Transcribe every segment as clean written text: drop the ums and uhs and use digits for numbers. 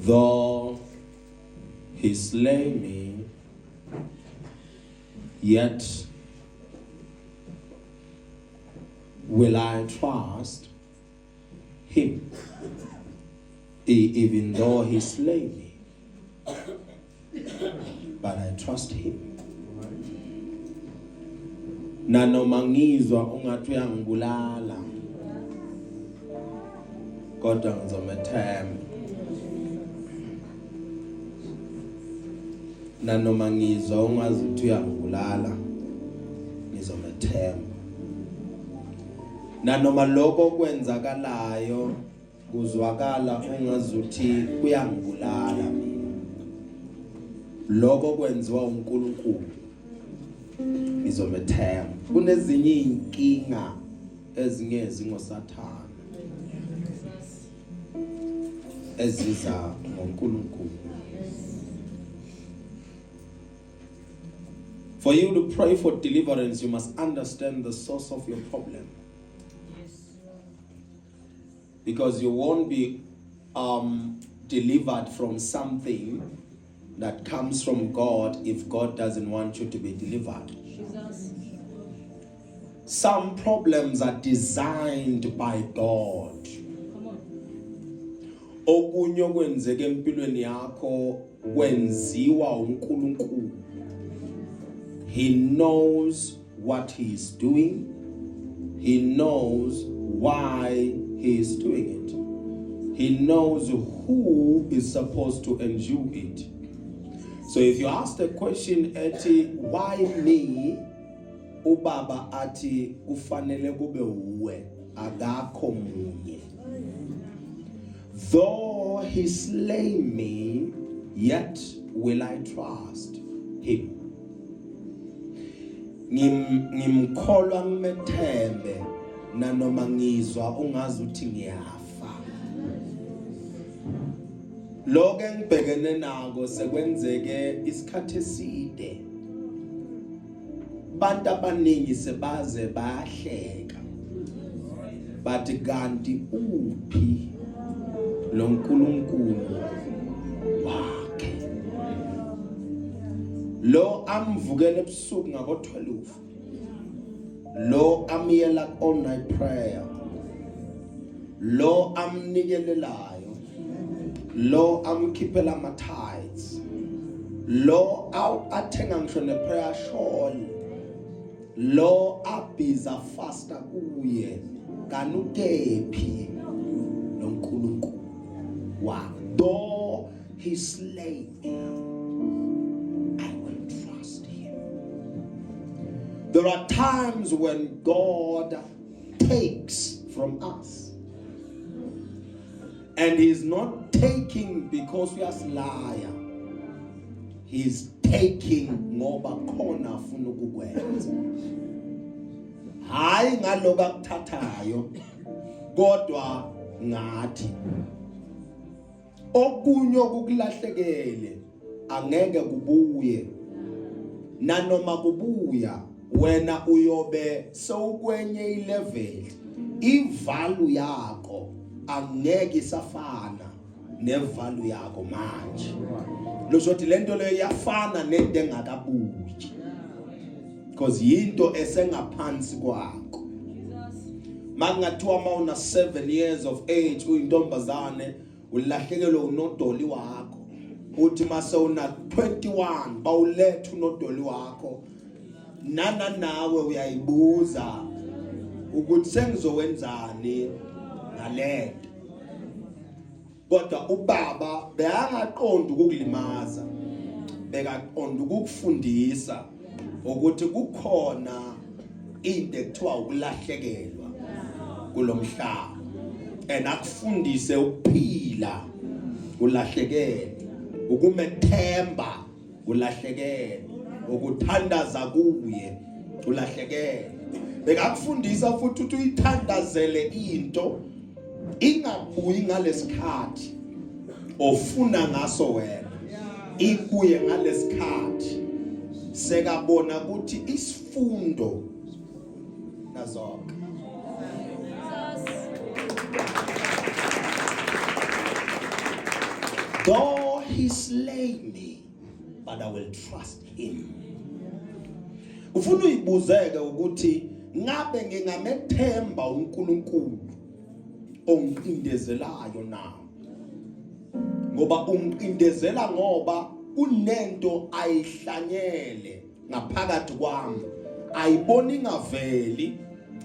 Though he slay me, yet will I trust him. Even though he slay me, but I trust him. Nanoma ngizwa ungathi uyangibulala, kodwa ngizomethemba. Nanoma ngizwa ungazi ukuthi uyangibulala, ngizomethemba. Nanoma lokho kwenzakalayo kuzwakala ungazuthi kuyangibulala mina, lokho kwenziwa uNkulunkulu, ngizomethemba. Kunezinye inkinga ezingezi ngoSathane eziza ngoNkulunkulu. For you to pray for deliverance, you must understand the source of your problem. Because you won't be delivered from something that comes from God if God doesn't want you to be delivered. Jesus. Some problems are designed by God. Okunye okwenzeke empilweni yakho kwenziwa uNkulunkulu. He knows what he is doing. He knows why he is doing it. He knows who is supposed to endure it. So if you ask the question, eti, why me? Ubaba ati kufanele kube uwe agakho munye. Though he slay me, yet will I trust him. Ngimkholwa ngimethembe nanoma ngizwa ungazi uthi ngiyafa. Lokho engibhekene nako sekwenzeke isikhathi eside. Bantu abaningi sebaze bayahleka. Bathi kanti uphi lo Nkulunkulu wakhe? Lo amvukele ebusuku ngabo-12. Lo amyela all night prayer. Lo amnikelelayo. Lo amkhiphela ama-tithes. Lo athenga ngisho ne-prayer shawl. Lo abhiza fasta kuye. Kanukephi lo Nkulunkulu wakhe. Though he slay me, there are times when God takes from us. And he's not taking because we are liar. He's taking ngoba khona afuna ukukwenza. Hayi ngaloko akuthathayo kodwa ngathi okunye okulahlekele angeke kubuye. Nanoma kubuya wena uyobe sowukwenye ilevel, ivalue yakho angeke isafana nevalue yakho manje. Lokuthi lento leyo yafana nento engakabuyi, because yinto esengaphansi kwakho. Makungathiwa mawuna 7 years of age uyintombazane ulahlekelwe unodoli wakho, uthi mase una 21 bawuletha unodoli wakho, nawe uyayibuza ukuthi sengizowenzani ngalento. Kodwa ubaba bekangaqonda ukukulimaza, bekaqonda ukukufundisa ukuthi kukhona into ekuthiwa ukulahlekelwa kulomhlaba, and akufundise ukuphila ulahlekelwe, ukumethemba ulahlekelwe, ukuthandaza kuye ulahlekelwe. Bekakufundisa futhi ukuthi uyithandazele into ingabuyi ngalesikhathi ofuna ngaso wena, ibuye ngalesikhathi sekabona ukuthi isifundo nazonke. Though he slay me, but I will trust him. Ufuna uyibuzeke ukuthi ngabe ngingamethemba uNkulunkulu ongiqindezelayo na. Ngoba ungiqindezela ngoba unento ayihlanyele ngaphakathi kwami. Ayiboni ngaveli,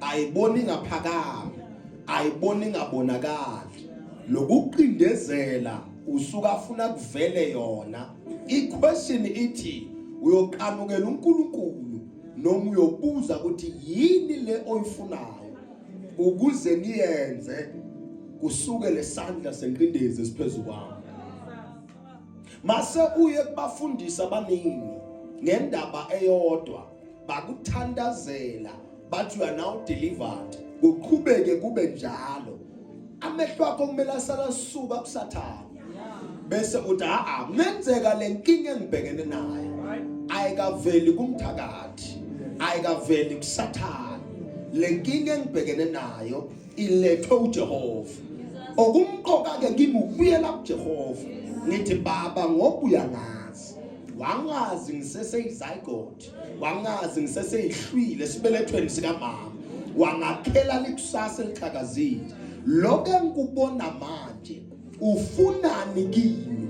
ayiboni ngaphakami, ayiboni ngabonakali. Lokuqindezela usuka afuna kuvele yona. I-question ithi uyoqhamukela uNkulunkulu noma uyobuza ukuthi yini le oyifunayo ukuze niyenze kusuke lesandla senqindezi esiphezulu kwami. Mase uye kubafundisa abaningi ngendaba eyodwa bakuthandazela bathi you are now delivered. Kuqhubeke kube njalo. Amehlo akho kumele asala suka kuSathane. Bese uthi ngenzeka lenkinga engibhekene nayo ayikaveli kumthakathi, ayikaveli kuSathane. Lenkinga engibhekene nayo ilethwe uJehova. Okumqoka ke kimi ukubuyela kuJehova. Ngithi baba ngoba uyangazi. Wangazi ngiseseyizygote, wangazi ngiseseyihlwile sibelethweni sika mama. Wangakhela likusasa eliqhakazile. Lokho engikubona manje ufunani kimi?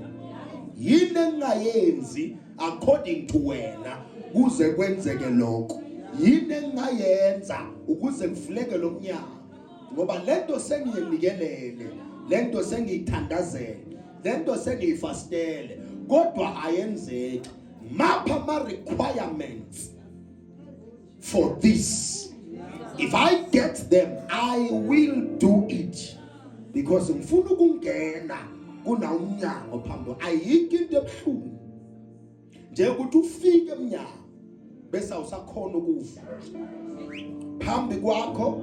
Yini engayenzi according to wena kuze kwenzeke lokho? Yini engayenza ukuze ngifuleke lo mnyango? Ngoba lento sengiyinikelele, lento sengiyithandazele, lento sengiyifastele, kodwa ayenzeki. Mapha ma requirements for this. If I get them, I will do it. Because ngifuna ukungena kuna umnyango phambi. Ayikho into ebuhlungu nje ukuthi ufike emnyango bese awusakhona ukuva. Phambi kwakho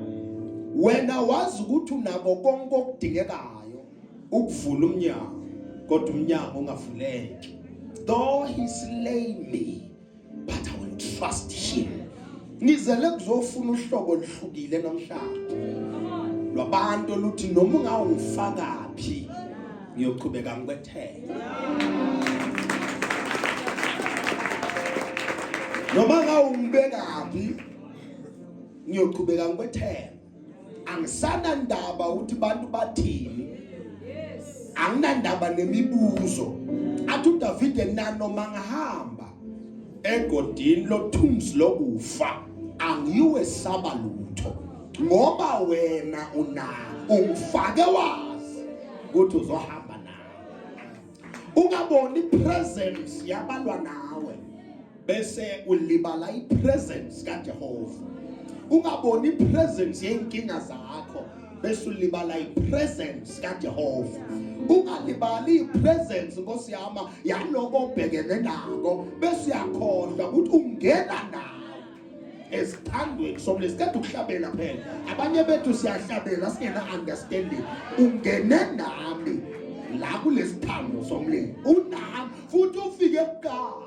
wena wazi ukuthi unako konke okudingekayo ukuvula umnyango, kodwa umnyango ungavuleki. Though he slay me, but I will trust him. Ngizele kuzofuna uhlobo oluhlukile namhlanje lwabantu luthi noma ungawufaka phi ngiyoqhubeka ngikwethele. Noma ngawumbeka phi ngiyoqhubeka ngikwethele. Angisana ndaba ukuthi bantu bathini. Anginandaba nemibuzo. Athi uDavid nanoma ngahamba egodini lothunzi lokufa angiwe saba lutho ngoba wena ungifake wazi ukuthi uzohamba nawe. Ungaboni presence yabalwa nawe bese ulibala ipresence kaJehova. Ungaboni presence yenkinga zakho bese ulibala ipresence kaJehova. Ungalibali ipresence Nkosi yami yaloko obhekene nako bese uyakhohlwa ukuthi ungena nawe esithandweni somlesikade ukuhlabela phela. Abanye bethu siyahlabela singena understanding. Ungene nami la kulesithando somlilo unami futhi ufike ebukhali.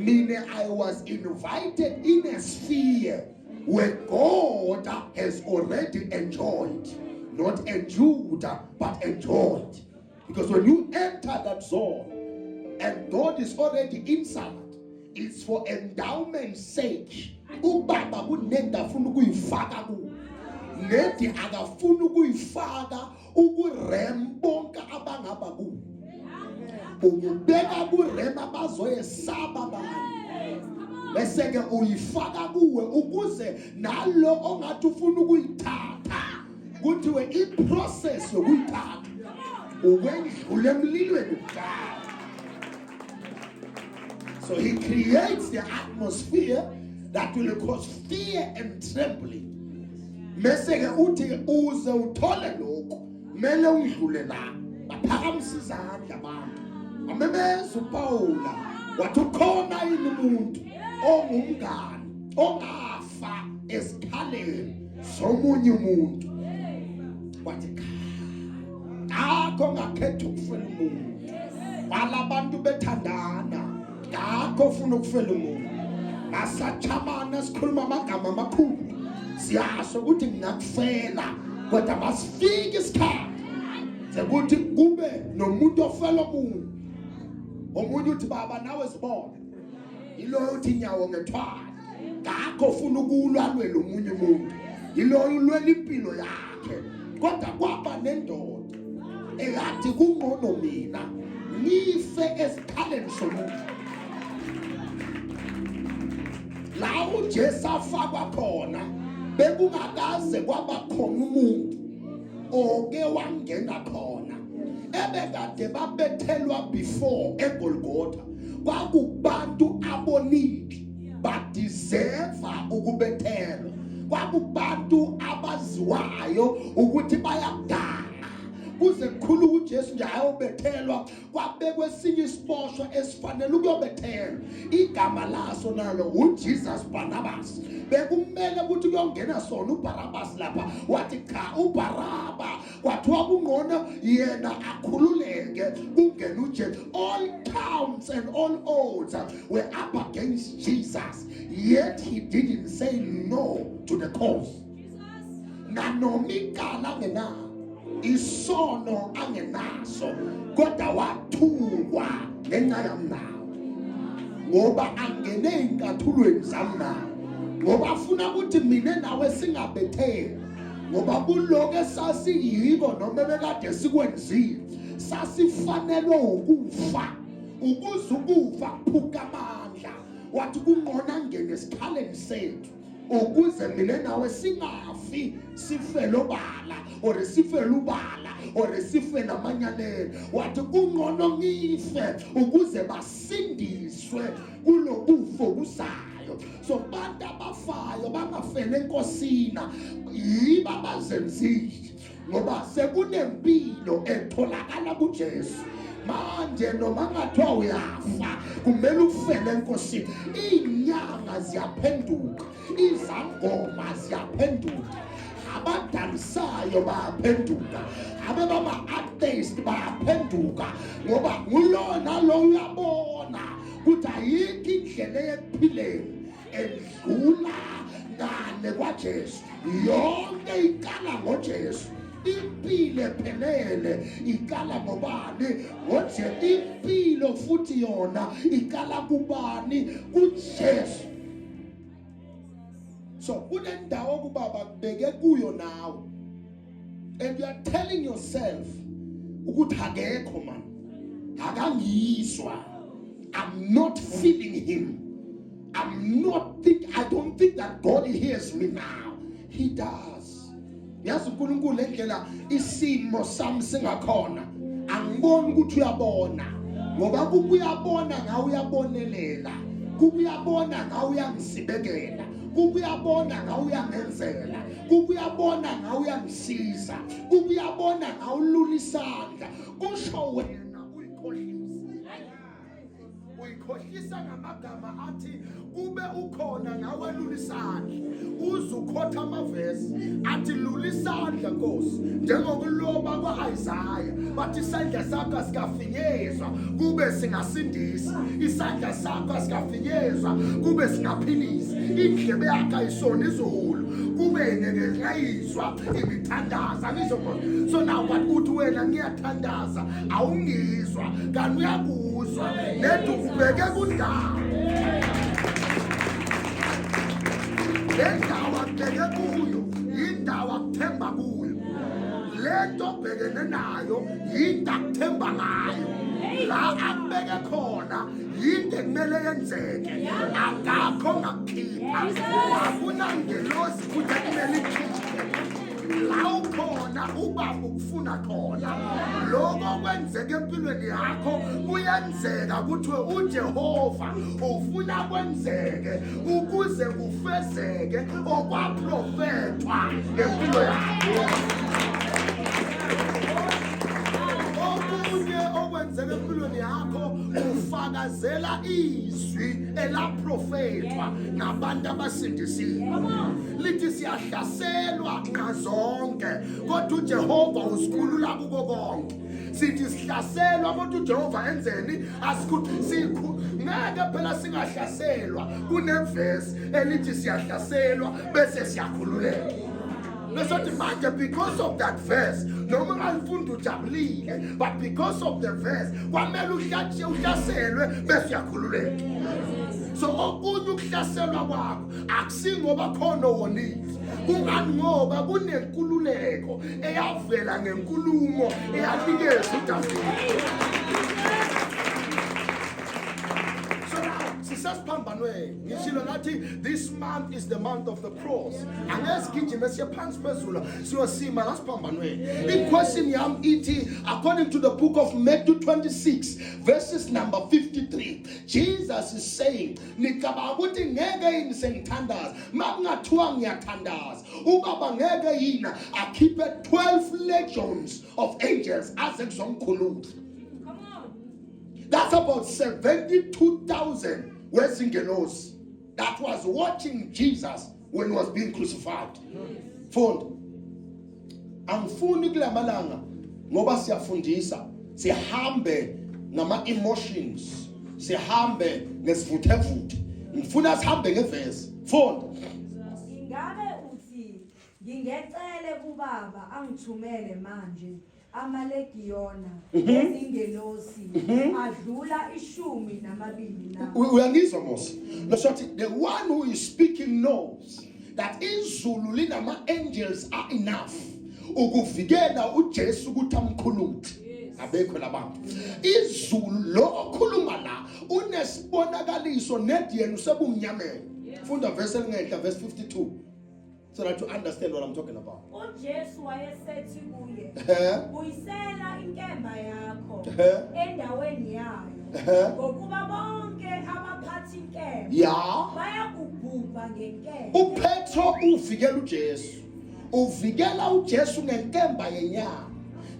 Mina I was invited in a sphere where God has already enjoyed. Not endured, but enjoyed. Because when you enter that zone and God is already inside, it's for endowment's sake. Ubaba kunenda funa ukuyifaka ku. Nedi akafuna ukuyifaka ukurembonka abangaba ku. Ukubeka kurema bazoyesaba abantu. Bese ke uyifaka kuwe ukuze nalo ongathi ufuna ukuyithatha kuthiwe iprocess yokuyithatha ukwendlula emlilweni kuqala. So he creates the atmosphere that will cause fear and trembling. Bese ke uthi uze uthole lokho mele ungidlule la baphakamisa izandla abantu. Amemeza uPaula wathi ukhona yini umuntu ongumngani ongafa esikhaleni somunye umuntu. Wathi akho ngakhetha ukufela umuntu. Balabantu bethandana akho ufuna ukufela umuntu. Basachamana sikhuluma amagama amakhulu. Siyasho ukuthi ngingakufela kodwa masifike isikhathi sekuthi kube nomuntu ofela omunye. Omunye uthi baba nawe sibone. Ilo uthi nyawo ngethwala. Ngakho ufuna ukulwa lo munye umuntu. Ilo ulwela impilo yakhe. Kodwa kwaba nendoda eyathi kungcono mina ngife esikhaleni somuntu. La uJesu afakwa khona bekungakaze kwaba khona umuntu oke wangena khona ebekade babethelwa before eGolgotha kwakubantu abonile badeserva ukubethelwa kwakubantu abaziwayo ukuthi bayakudala kuze kukhulu uJesu nje ayobethelwa kwabekwe esinye isiposho esifanele ukuyobethelwa igama laso nalo uJesus Barnabas bekumele ukuthi kuyongena sona uBarabas lapha wathi cha uBaraba kwathiwa kungcono yena akhululeke kungena uJesu. All counts and all odds were up against Jesus, yet he didn't say no to the cause. Nanomikala ngena isono angenaso kodwa wathungwa ngenxa yamnawo ngoba angene enkathulweni zamnawo ngoba afuna ukuthi mina nawe singabetheli ngoba kuloko esasiyiko noma bekade sikwenzile sasifanelwe ukufa ukuze ukufa kuphuka amandla wathi kungqona ngene esikhaleni sethu ukuze mina nawe singafi sifele obala or sifele ubala or sife namanyalelo wathi kungcono ngife ukuze basindiswe kulokufo kusayo. So bantu abafayo bangafele enkosini yiba bazenzile ngoba sekunempilo etholakala kuJesu. Manje noma ngathiwa uyafa kumele ufele enkosini. Inyanga ziyaphenduka, izangoma ziyaphenduka, abadalisayo bayaphenduka, abama-atheist bayaphenduka ngoba ngulona lo uyabona ukuthi ayikho indlela eyephileni edlula ngane kwaJesu. Yonke ikala ngoJesu. Impilo ephelele ikala ngobani? Ngoje impilo futhi yona ikala kubani? kuJesu. So kunendawo kubaba kubeke kuyo nawe and you are telling yourself ukuthi akekho man akangizwa, I'm not feeling him, I don't think that God hears me now. He does. Yazi uNkulunkulu endlela isimo sami singakhona angiboni ukuthi uyabona ngoba kukuyabona ngawe uyabonelela, kukuyabona ngawe uyangisibekela, kukuyabona ngawe uyangenzela, kukuyabona ngawe uyangisiza, kukuyabona ngawe ulula isandla. Kusho wena uyikhohlisa ngamagama athi kube ukhona ngawe lula isandla. Uzukhotha amavesi athi lula isandla Nkosi njengokuloba kwa-Isaya bathi isandla sakho asikafinyezwa kube singasindisa, isandla sakho asikafinyezwa kube singaphilisa, indlebe yakho ayisona izulu kube ngekayizwa imithandaza. Ngizobona so now but uthi wena ngiyathandaza awungizwa kanti uyakuzwa lethu ubeke kundawo lendawo akubeke kuyo yindawo akuthemba kuyo, lento obhekene nayo yinto akuthemba ngayo, la akubeke khona yinto ekumele yenzeke, akakho ngakukhipha, akunangelosi futhi ekumele ikhiphe. La ukhona ubaba ukufuna khona lokho kwenzeka empilweni yakho kuyenzeka ukuthi uJehova ufuna kwenzeke ukuze kufezeke okwaprofetwa ngempilo yakho. Okunye okwenzeka empilweni yakho ufakazela izwi elaprofetwa ngabantu abasindisiwe. Lithi siyahlaselwa ngazonke kodwa uJehova usikhulula kuko konke. Sithi sihlaselwa kodwa uJehova enzeni? Ngeke phela singahlaselwa. Kunevesi elithi siyahlaselwa bese siyakhululeka. Because of that verse, no man to jabli, but because of the verse, so okunye ukuhlaselwa kwakho akusingoba khona wonile, kungani ngoba kunenkululeko eyavela ngenkulumo eyanikeza uDavide. This month is the month of the cross. And let's get you Messiah Pans Pezula. So see my last pambanwe. The question yam iti according to the book of Matthew 26, verses number 53. Jesus is saying, Nikabaguti ngeke in sentandas, magnatuang yatandas, Ubaba ngeke yina, I keep 12 legions of angels as exon kulud. That's about 72,000 Wesingelos that was watching Jesus when he was being crucified. Fund. Angifuni kula malanga ngoba siyafundisa sihambe ngama emotions, sihambe ngesivuthe. Ngifuna sihambe ngeverse. Fund. Ingabe uthi ngingecele kubaba angithumele manje amalegiyona ezingelosi adlula 12 na. Uyangizwa mos. The one who is speaking knows that izulu linama angels are enough ukuvikela uJesu ukuthi amkhulule. Abekho labantu. Izulu lo okhuluma la unesibonakaliso nediyena usebumnyameni. Funda verse elingehla verse 52. So that you understand what I'm talking about. uJesu wayesethi kuye, uyisela inkemba yakho endaweni yayo, ngokuba bonke abaphathi inkemba bayakubhubha ngenkemba. uPetro uvikela uJesu. Uvikela uJesu ngenkemba yenyama.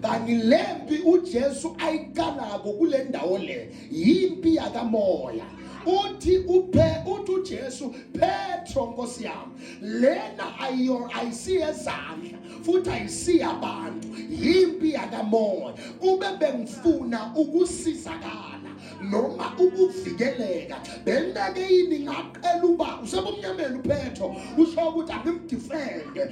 Kanti lempi uJesu ayikalako kule ndawo le yimpi yakamoya. Uthi uJesu Petro Nkosi yami lena ayisiye ezandla futhi ayisiye abantu yimpi yakamoya. Kube bengifuna ukusizakala noma ukuvikeleka bengeke yini ngaqela uba usebumnyameni uPetro usho ukuthi angimdefende.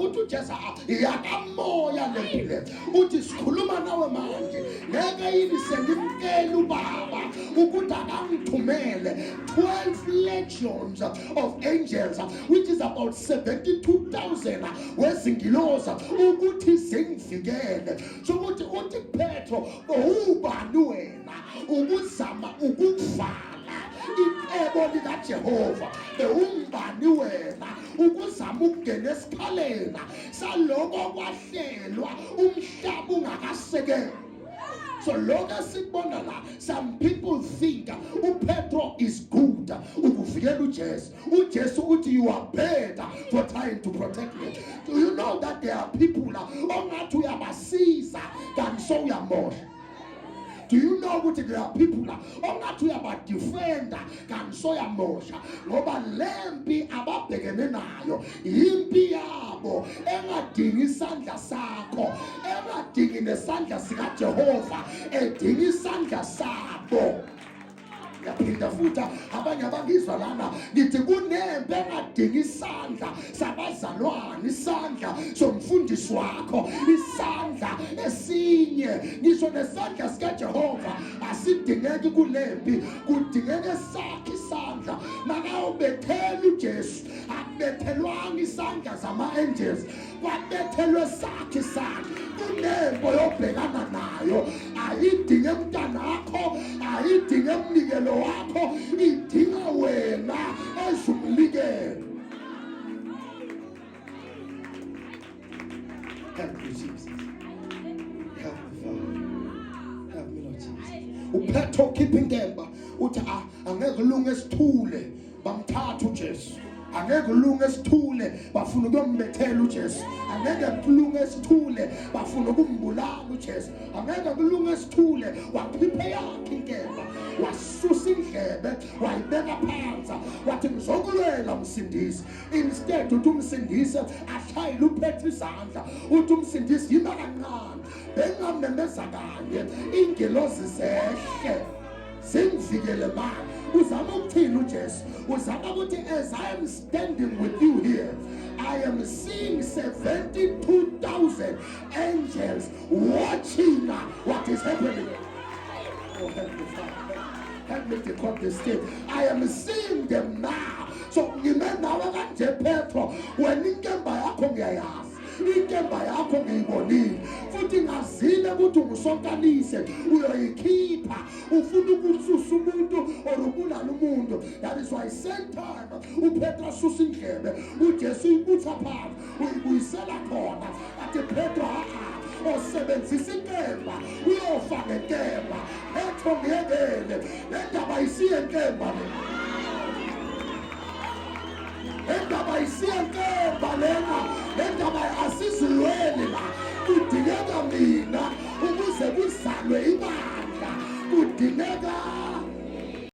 Uthi uJesu yakamoya lempile uthi sikhuluma nawe manje ngeke yini sengimkela ubaba ukuthi akangithumele 12 legions of angels, which is about 72,000 wezingilosi ukuthi zingivikele. So uthi Petro ubani wena ukuzama ukuvala icebo likaJehova, bewumbani wena ukuzama ukungena esikhaleni saloko kwahlelwa umhlaba ungakasekeli. So long as some people think Petro is good. uJesu uthi you are better for trying to protect me. Do you know that there are people ongathi uyabasiza than so uyamosha? Do you know what there are people ongathi uyabadefenda than so uyamosha? Ngoba lempi ababhekene nayo yimpi yabo engadingi isandla sakho, engadingi nesandla sikaJehova, edingi isandla sabo. Yaphinda futhi abanye abangizwa lana ngithi kunembe engadingi isandla sabazalwane, isandla somfundisi wakho, isandla esinye ngisho nesandla sikaJehova asidingeki kulempi, kudingeka sakhe isandla. Makawubethela uJesu akubethelwanga isandla zama-angels, kwabethelwe sakhe isandla. Kunembo yobhekana nayo ayidinge mntana wakho, ayidinge umnikelo wakho, idinga wena ezumnikelo. Help me, Jesus. Help me, Father. Help me, Lord Jesus. uPetro khipha inkemba uthi angeke lunge sithule bamthatha uJesu. Angeke lunge sithule bafuna ukumbethela uJesu. Angeke kulunge sithule bafuna ukumbulala uJesu. Angeke kulunge sithule wakhipha yakhe inkemba, wasusa indlebe, wayibeka phansi, wathi ngizokulwela umsindisi. Instead uthi umsindisi ashayile uPetro izandla, uthi umsindisi yima kancane bengamemeza kanye ingelosi zehle zingivikele manje. uzama ukuthini uJesu? Uzama ukuthi as I am standing with you here, I am seeing 72,000 angels watching what is happening. Oh, help me, Father. Help me to come to stage. I am seeing them now. So ngimena wakanje Petro, when inkemba yakho ngiyayazi, inkemba yakho ngiyibonile, futhi ngazile ukuthi ungusonkanise uyoyikhipha, ufuna ukususa umuntu or ubulala umuntu. That is why same time uPetro susa indlebe, uJesu ibutha phansi, uyibuyisela khona. Athi Petro osebenzisa inkemba uyofa ngenkemba. Petro ngiyekele, le ndaba ayisiye inkemba le. Endaba isiyenkemba lena, endaba asizulweni la, kudingeka mina ukuze kuzalwe ibandla, kudingeka